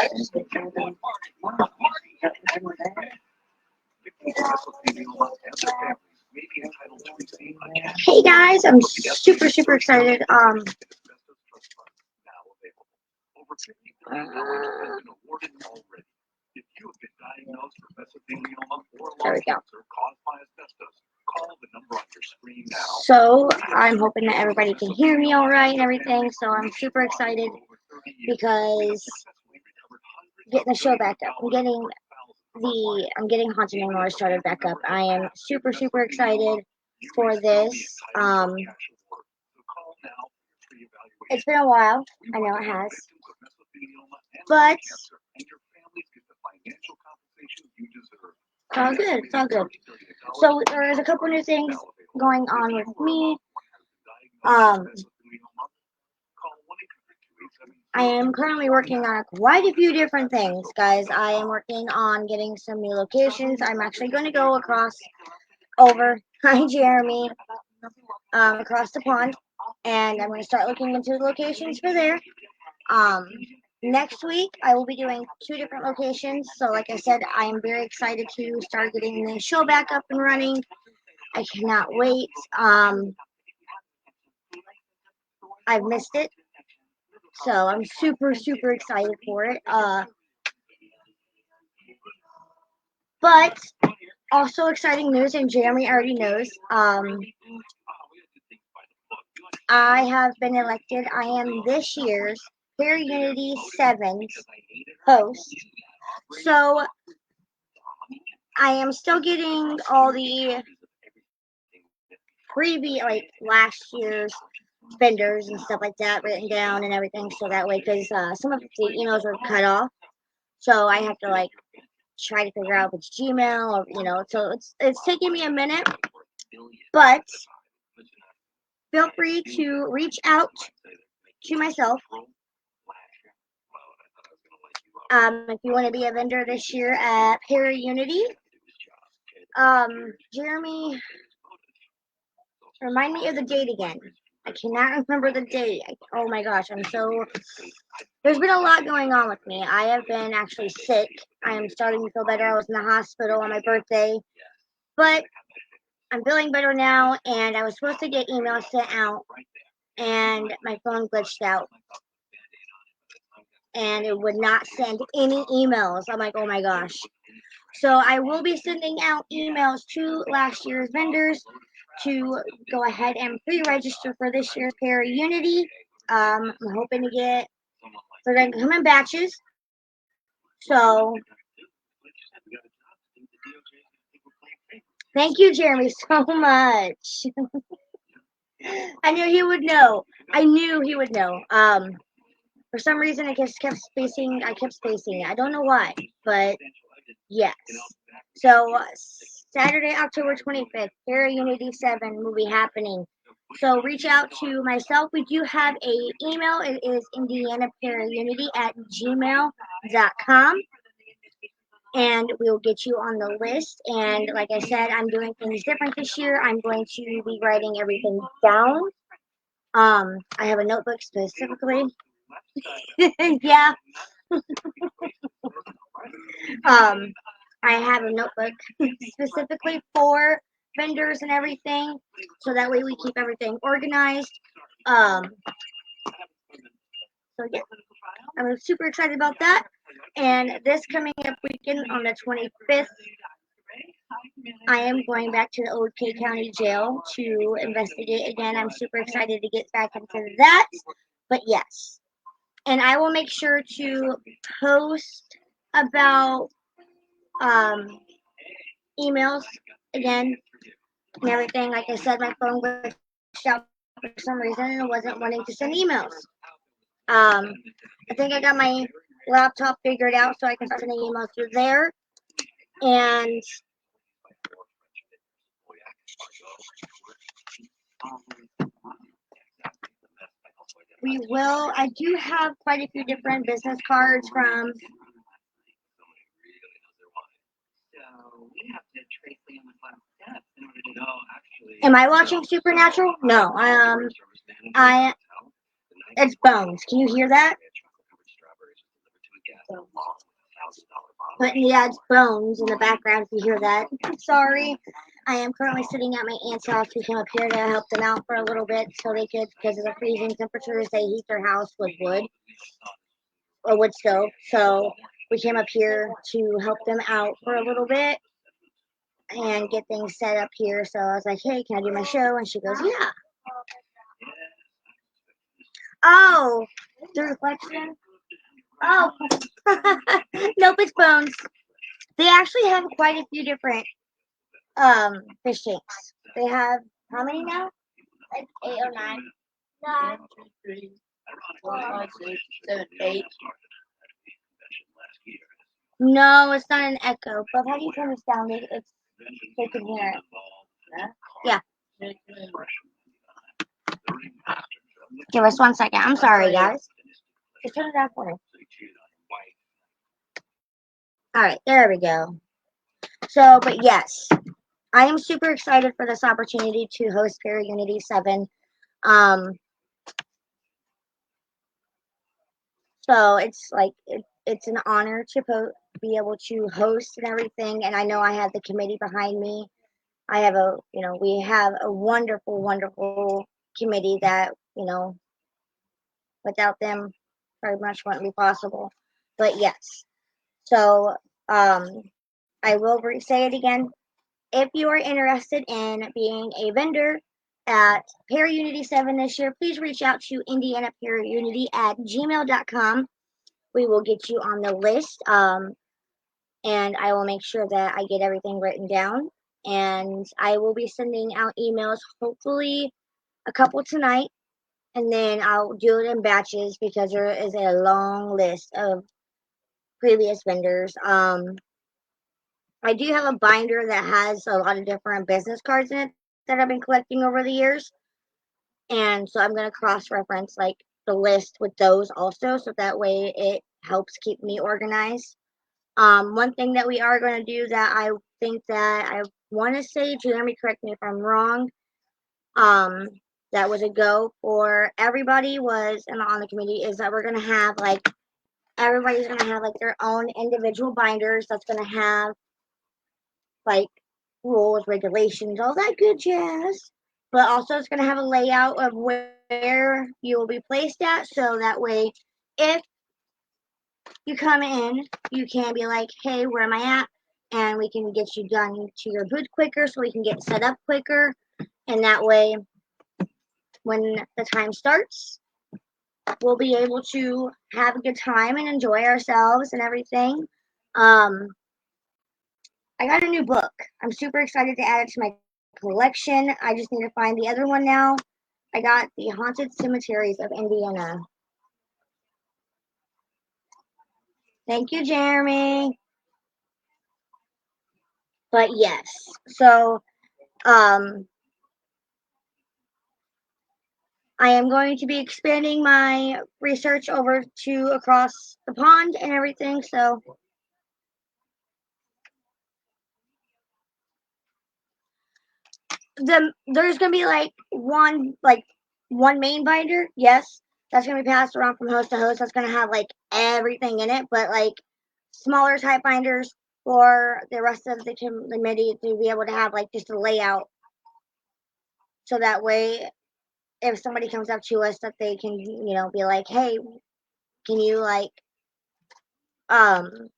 Hey guys, I'm super excited. There we go. So I'm hoping that everybody can hear me all right and everything. So I'm super excited because getting the show back up. I'm getting Haunted Memoirs started back up. I am super excited for this. It's been a while. I know it has. But it's all good. It's all good. So there's a couple new things going on with me. I am currently working on quite a few different things, guys. I am working on getting some new locations. I'm actually going to go over, hi Jeremy, across the pond, and I'm going to start looking into the locations for there. Next week, I will be doing 2 different locations. So like I said, I am very excited to start getting the show back up and running. I cannot wait. I've missed it. So I'm super excited for it. But also exciting news, and Jeremy already knows. I have been elected. I am this year's Fair Unity 7's host. So I am still getting all the last year's vendors and stuff like that written down and everything, so that way, because some of the emails were cut off, so I have to try to figure out if it's Gmail or so it's taking me a minute, but feel free to reach out to myself if you want to be a vendor this year at Para Unity. Jeremy, remind me of the date again. I cannot remember the date. Oh my gosh, there's been a lot going on with me. I have been actually sick. I am starting to feel better. I was in the hospital on my birthday, but I'm feeling better now, and I was supposed to get emails sent out, and my phone glitched out, and it would not send any emails. I'm like, oh my gosh. So I will be sending out emails to last year's vendors to go ahead and pre-register for this year's Para Unity. I'm hoping to get, they're going to come in batches. So thank you, Jeremy, so much. I knew he would know. I knew he would know. For some reason, I kept spacing. I don't know why, but yes. So Saturday, October 25th, Para Unity 7 will be happening. So reach out to myself. We do have a email. It is indianaparaunity@gmail.com. And we'll get you on the list. And like I said, I'm doing things different this year. I'm going to be writing everything down. I have a notebook specifically. Yeah. I have a notebook specifically for vendors and everything, so that way we keep everything organized. So yeah, I'm super excited about that. And this coming up weekend on the 25th, I am going back to the old K County Jail to investigate again. I'm super excited to get back into that. But yes, and I will make sure to post about emails again and everything. Like I said, my phone glitched out for some reason and it wasn't wanting to send emails. I think I got my laptop figured out so I can start sending emails through there. And I do have quite a few different business cards from. Am I watching Supernatural? No. It's Bones. Can you hear that? But yeah, it's bones in the background if you hear that. Sorry. I am currently sitting at my aunt's house. We came up here to help them out for a little bit so they could, because of the freezing temperatures, they heat their house with wood or wood stove. So we came up here to help them out for a little bit and get things set up here. So I was like, hey, can I do my show? And she goes, yeah. Oh, the reflection? Oh, nope, it's bones. They actually have quite a few different fish tanks. They have how many now? Like 8 or 9. 9. 8. No, it's not an echo. But how do you turn this down? It's they can hear it. Yeah. Give us 1 second. I'm sorry, guys. Just turn it down for me. All right, there we go. So, but yes, I am super excited for this opportunity to host Para Unity 7. Um, so it's like it's an honor to be able to host and everything. And I know I have the committee behind me. I have we have a wonderful, wonderful committee that, without them, very much wouldn't be possible. But yes, so I will say it again. If you are interested in being a vendor at Paraunity 7 this year, please reach out to indianaparaunity@gmail.com. We will get you on the list, and I will make sure that I get everything written down. And I will be sending out emails, hopefully a couple tonight, and then I'll do it in batches because there is a long list of previous vendors. I do have a binder that has a lot of different business cards in it that I've been collecting over the years. And so I'm going to cross-reference like the list with those also, so that way it helps keep me organized. One thing that we are going to do that I think that I want to say, Jeremy, correct me if I'm wrong, that was a go for everybody was and on the committee is that we're going to have like everybody's going to have like their own individual binders that's going to have like rules, regulations, all that good jazz. But also, it's going to have a layout of where you will be placed at, so that way, if you come in, you can be like, hey, where am I at? And we can get you done to your booth quicker, so we can get set up quicker. And that way, when the time starts, we'll be able to have a good time and enjoy ourselves and everything. I got a new book. I'm super excited to add it to my collection. I just need to find the other one now. I got The Haunted Cemeteries of Indiana. Thank you, Jeremy. But yes, so I am going to be expanding my research over to across the pond and everything. So there's gonna be like one main binder, yes, that's gonna be passed around from host to host. That's gonna have like everything in it, but like smaller type binders for the rest of the committee to be able to have like just a layout, so that way if somebody comes up to us that they can be like, hey, can you like um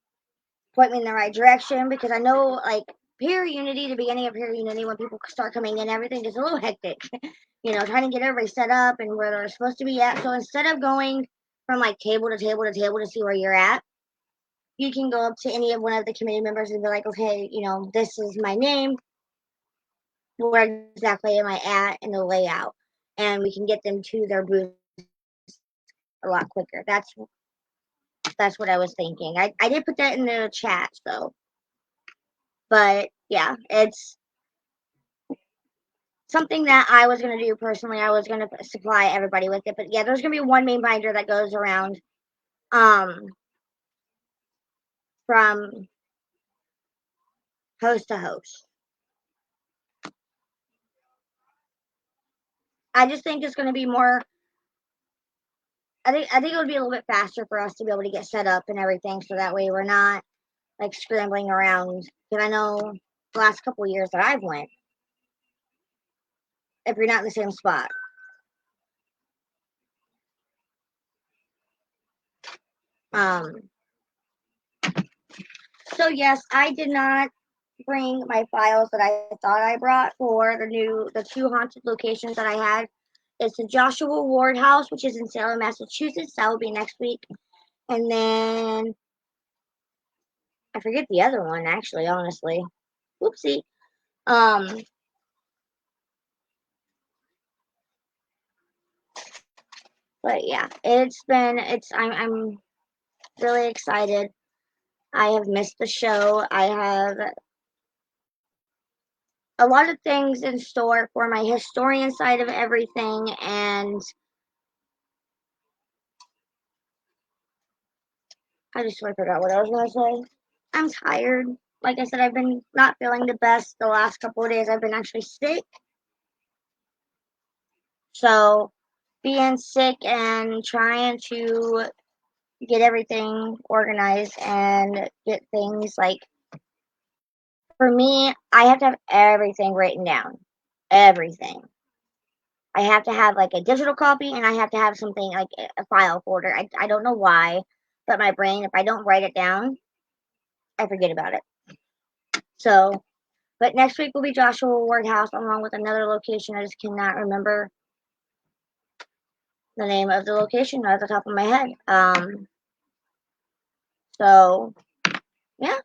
point me in the right direction, because I know like peer unity, the beginning of peer unity, when people start coming in, everything is a little hectic. Trying to get everybody set up and where they're supposed to be at. So instead of going from like table to table to table to see where you're at, you can go up to any of one of the committee members and be like, okay, this is my name. Where exactly am I at in the layout? And we can get them to their booth a lot quicker. That's what I was thinking. I did put that in the chat, so. But yeah, it's something that I was going to do personally. I was going to supply everybody with it. But yeah, there's going to be one main binder that goes around from host to host. I just think it's going to be more I think it would be a little bit faster for us to be able to get set up and everything, so that way we're not like scrambling around. Because I know the last couple of years that I've went, if you're not in the same spot. Um, so yes, I did not bring my files that I thought I brought for the two haunted locations that I had. It's the Joshua Ward House, which is in Salem, Massachusetts. That will be next week. And then I forget the other one actually, honestly. Whoopsie. Um, but yeah, I'm really excited. I have missed the show. I have a lot of things in store for my historian side of everything, and I just totally forgot what I was gonna say. I'm tired. Like I said, I've been not feeling the best the last couple of days. I've been actually sick. So being sick and trying to get everything organized and get things like, for me, I have to have everything written down. Everything. I have to have like a digital copy, and I have to have something like a file folder. I don't know why, but my brain, if I don't write it down, I forget about it. So, but next week will be Joshua Ward House along with another location. I just cannot remember the name of the location at the top of my head. So yeah.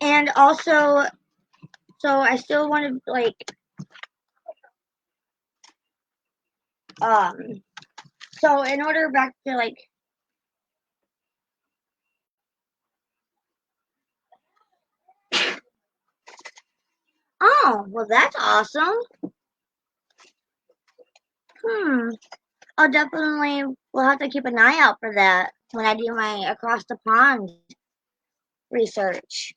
And also, so I still want to like, um, so in order back to like, oh, well, that's awesome. Hmm. I'll definitely, we'll have to keep an eye out for that when I do my across the pond research.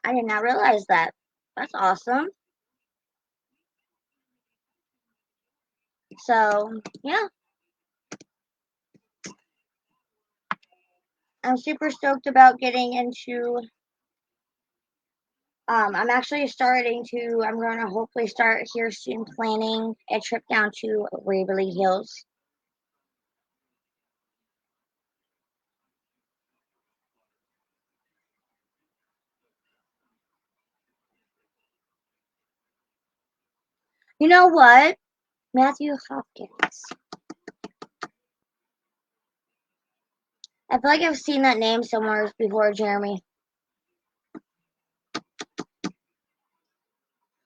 I did not realize that. That's awesome. So, yeah, I'm super stoked about getting into. I'm actually I'm going to hopefully start here soon planning a trip down to Waverly Hills. You know what? Matthew Hopkins. I feel like I've seen that name somewhere before, Jeremy.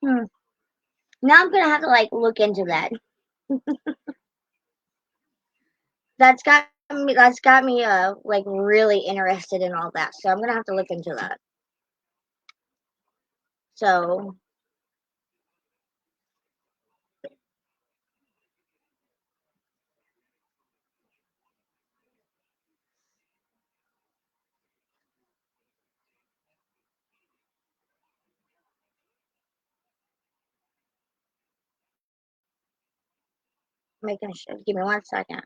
Hmm. Now I'm gonna have to like look into that. That's got me like really interested in all that. So I'm gonna have to look into that. So making sure. Give me 1 second.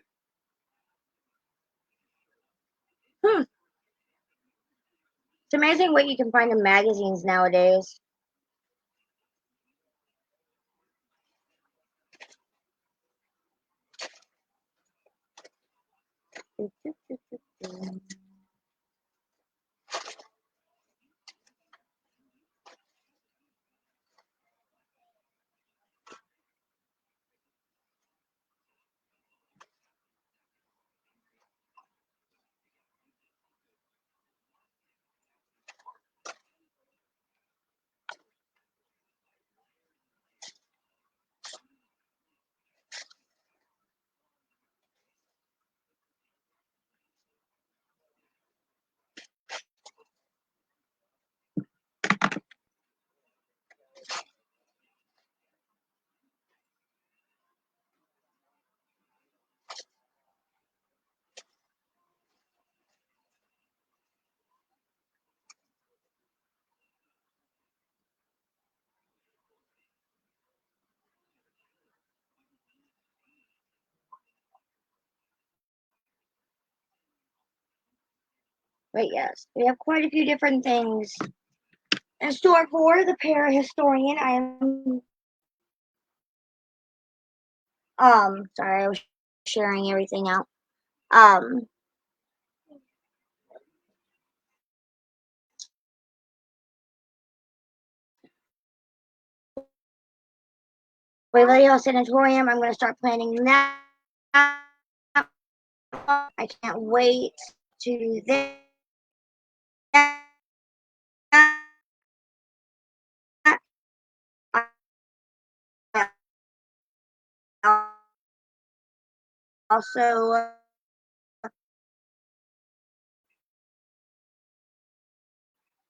Hmm. It's amazing what you can find in magazines nowadays. But yes, we have quite a few different things in store for the parahistorian. I am sorry, I was sharing everything out. Um Waverly Hills Sanatorium, I'm gonna start planning that. I can't wait to do that. I also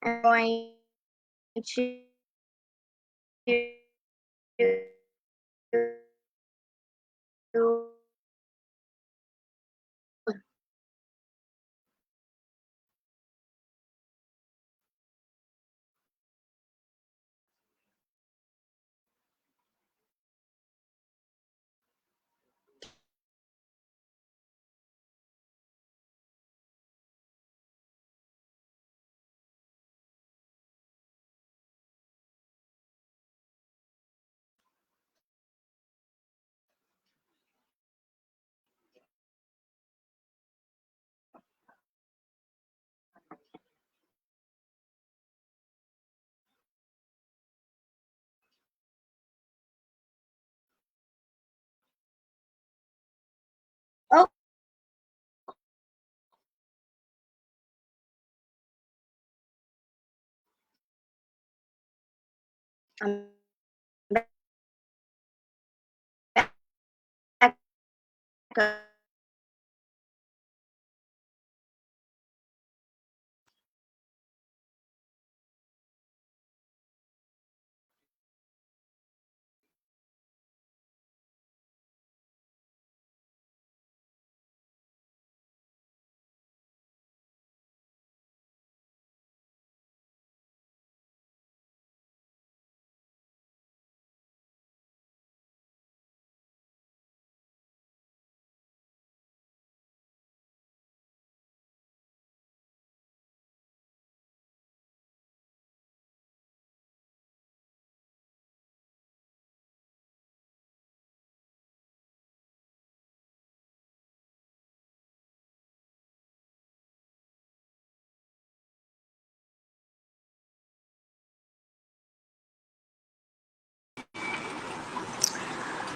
am going to oh, I'm back.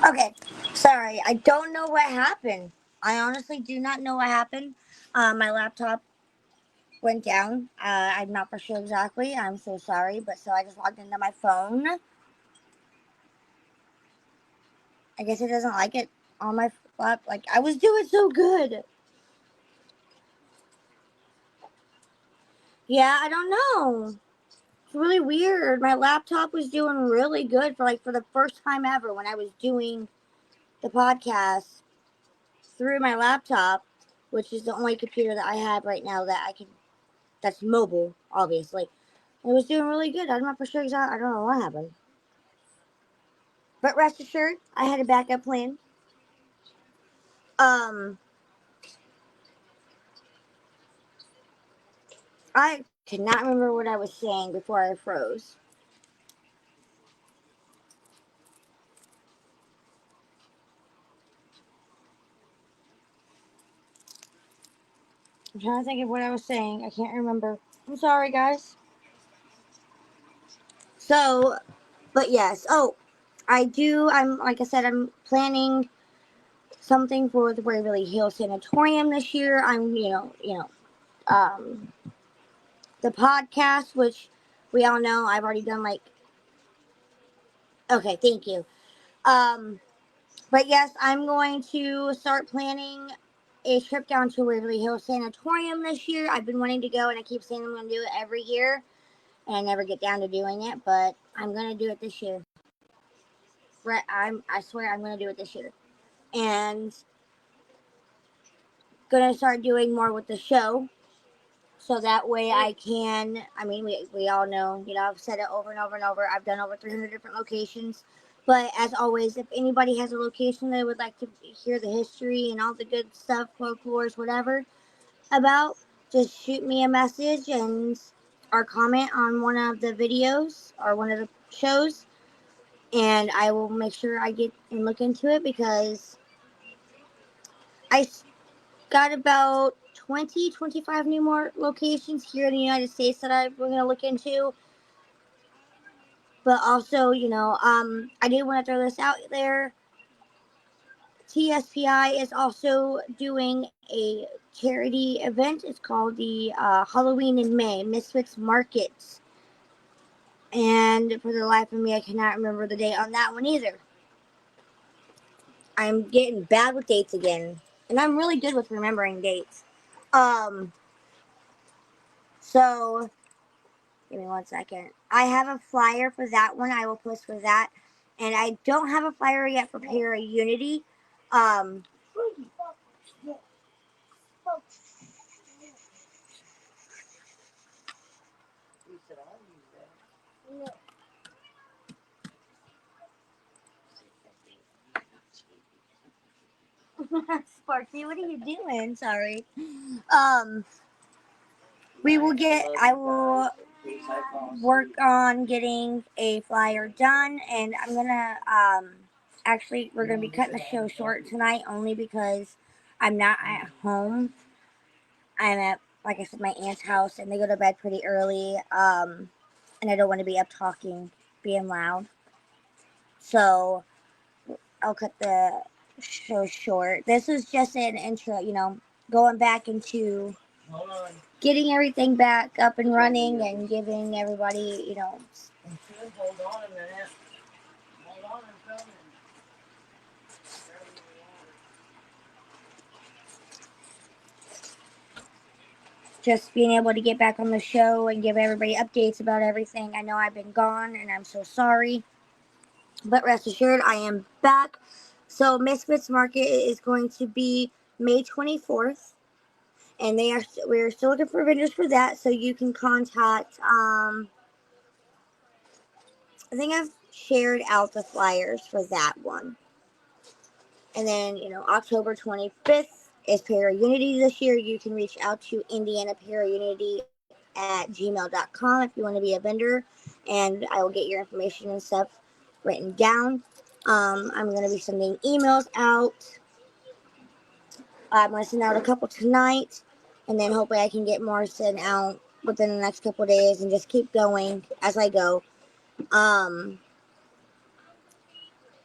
Okay, sorry. I don't know what happened. I honestly do not know what happened. My laptop went down. I'm not for sure exactly. I'm so sorry, but so I just logged into my phone. I guess it doesn't like it on my lap. Like I was doing so good. Yeah, I don't know. It's really weird. My laptop was doing really good for the first time ever when I was doing the podcast through my laptop, which is the only computer that I have right now that I can that's mobile, obviously. It was doing really good. I'm not for sure exactly. I don't know what happened. But rest assured, I had a backup plan. Um, I cannot remember what I was saying before I froze. I'm trying to think of what I was saying. I can't remember. I'm sorry, guys. So, but yes. Oh, I do. I'm like I said. I'm planning something for the Waverly Hills Sanatorium this year. I'm, the podcast, which we all know I've already done. Like, okay, thank you. Um, But yes, I'm going to start planning a trip down to Waverly Hills Sanatorium this year. I've been wanting to go, and I keep saying I'm going to do it every year, and I never get down to doing it. But I'm going to do it this year. I swear I'm going to do it this year, and going to start doing more with the show. So that way I can, I mean, we all know, I've said it over and over and over. I've done over 300 different locations. But as always, if anybody has a location they would like to hear the history and all the good stuff, folklores, whatever, about, just shoot me a message and or comment on one of the videos or one of the shows, and I will make sure I get and look into it, because I got about 20, 25 new more locations here in the United States that I'm going to look into. But also, I did want to throw this out there. TSPI is also doing a charity event. It's called the Halloween in May Misfits Markets. And for the life of me, I cannot remember the date on that one either. I'm getting bad with dates again. And I'm really good with remembering dates. So give me 1 second. I have a flyer for that one. I will post for that. And I don't have a flyer yet for Para Unity. Sparky, what are you doing? Sorry. Um, I will work on getting a flyer done, and I'm gonna, actually, we're gonna be cutting the show short tonight only because I'm not at home. I'm at, like I said, my aunt's house, and they go to bed pretty early, and I don't want to be up talking, being loud. So I'll cut the show short. This was just an intro, going back into getting everything back up and running and giving everybody, Hold on a minute. Hold on, I'm coming. just being able to get back on the show and give everybody updates about everything. I know I've been gone and I'm so sorry, but rest assured I am back. So Misfits Market is going to be May 24th, and we're still looking for vendors for that. So you can contact. I think I've shared out the flyers for that one, and then October 25th is Para Unity this year. You can reach out to Indiana Para Unity at gmail.com if you want to be a vendor, and I will get your information and stuff written down. I'm going to be sending emails out. I'm going to send out a couple tonight, and then hopefully I can get more sent out within the next couple days and just keep going as I go.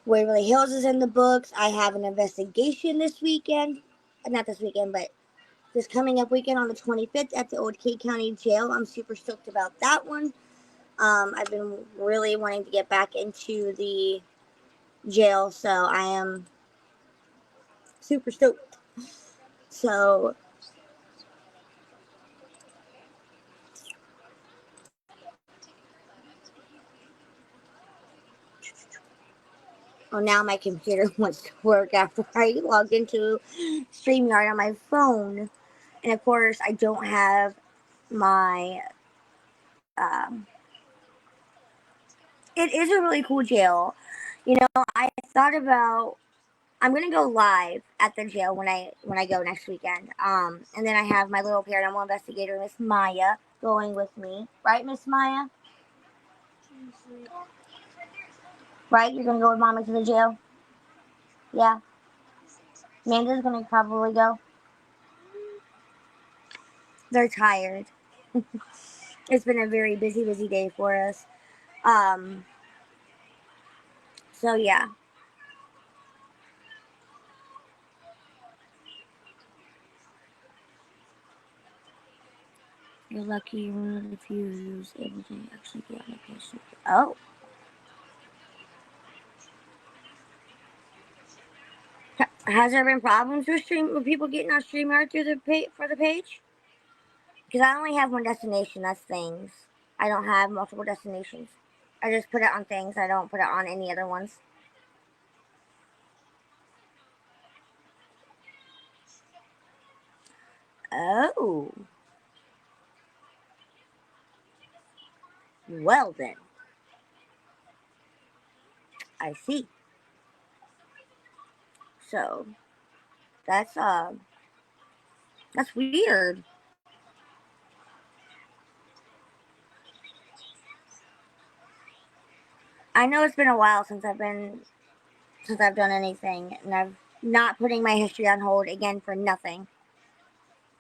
Waverly Hills is in the books. I have an investigation this weekend. Not this weekend, but this coming up weekend on the 25th at the Old Key County Jail. I'm super stoked about that one. I've been really wanting to get back into the jail, so I am super stoked. So now my computer wants to work after I logged into StreamYard on my phone. And of course, I don't have my. Um, it is a really cool jail. I thought about. I'm gonna go live at the jail when I go next weekend. And then I have my little paranormal investigator, Miss Maya, going with me. Right, Miss Maya? Right? You're gonna go with Mama to the jail? Yeah. Amanda's gonna probably go. They're tired. It's been a very busy, busy day for us. Um, so yeah. You're lucky you're one of the few who's able to actually be on the patient. Oh. Has there been problems with people getting on StreamYard through for the page? Because I only have one destination. That's things. I don't have multiple destinations. I just put it on things. I don't put it on any other ones. Oh. Well then. I see. So that's weird. I know it's been a while since I've done anything, and I've not putting my history on hold again for nothing.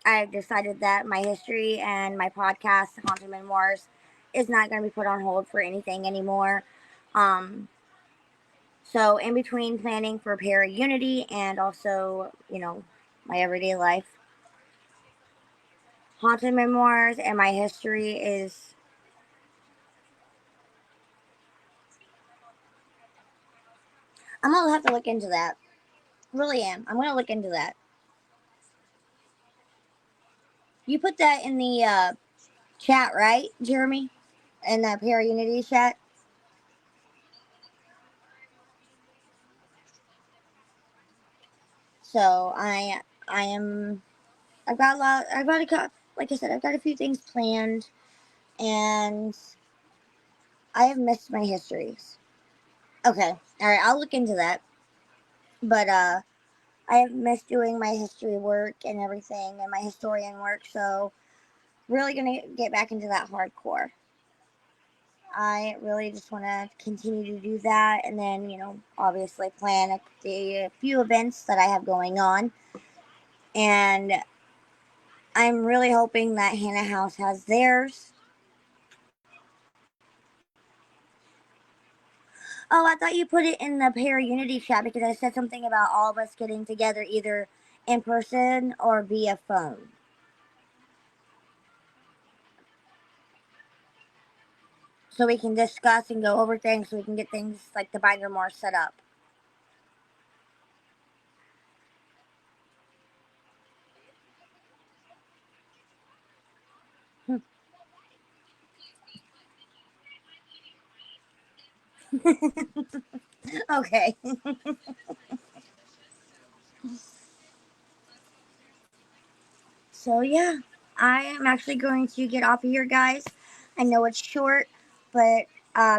I've decided that my history and my podcast, Haunted Memoirs, is not going to be put on hold for anything anymore. Um, so in between planning for Para Unity and also, my everyday life, Haunted Memoirs and my history is. I'm gonna have to look into that. Really am. I'm gonna look into that. You put that in the chat, right, Jeremy? In the Para Unity chat. So I am. I've got a lot. I've got like I said, I've got a few things planned, and I have missed my histories. Okay, all right, I'll look into that. But I have missed doing my history work and everything, and my historian work. So really gonna get back into that hardcore. I really just want to continue to do that, and then obviously plan the few events that I have going on, and I'm really hoping that Hannah House has theirs. Oh, I thought you put it in the Pair Unity chat because I said something about all of us getting together either in person or via phone. So we can discuss and go over things so we can get things like the binder more set up. Okay. So yeah, I am actually going to get off of here, guys. I know it's short, but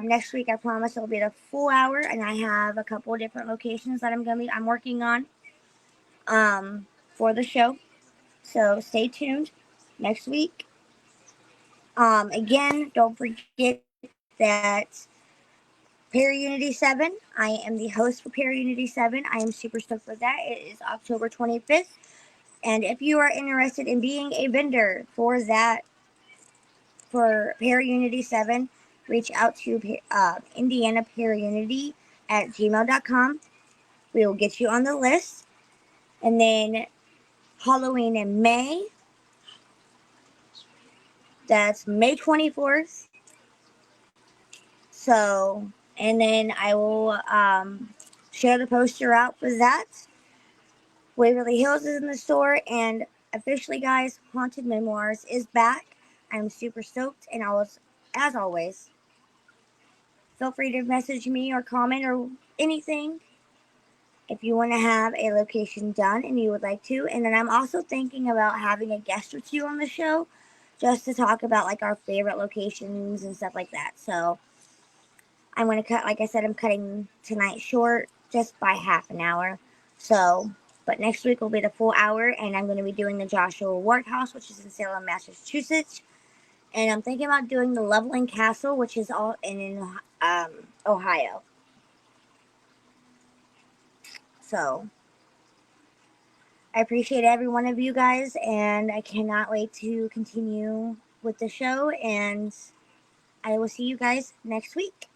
next week I promise it'll be a full hour, and I have a couple of different locations that I'm working on for the show. So stay tuned next week. Again, don't forget that Pair Unity 7. I am the host for Pair Unity 7. I am super stoked for that. It is October 25th. And if you are interested in being a vendor for that, for Pair Unity 7, reach out to Indiana Pair Unity at gmail.com. We will get you on the list. And then Halloween in May. That's May 24th. So, and then I will share the poster out for that. Waverly Hills is in the store, and officially, guys, Haunted Memoirs is back. I'm super stoked, and as always, feel free to message me or comment or anything if you want to have a location done and you would like to. And then I'm also thinking about having a guest or two on the show just to talk about like our favorite locations and stuff like that. So I'm going to cut, like I said, I'm cutting tonight short just by half an hour. So, but next week will be the full hour, and I'm going to be doing the Joshua Ward House, which is in Salem, Massachusetts. And I'm thinking about doing the Leveling Castle, which is all in Ohio. So, I appreciate every one of you guys, and I cannot wait to continue with the show. And I will see you guys next week.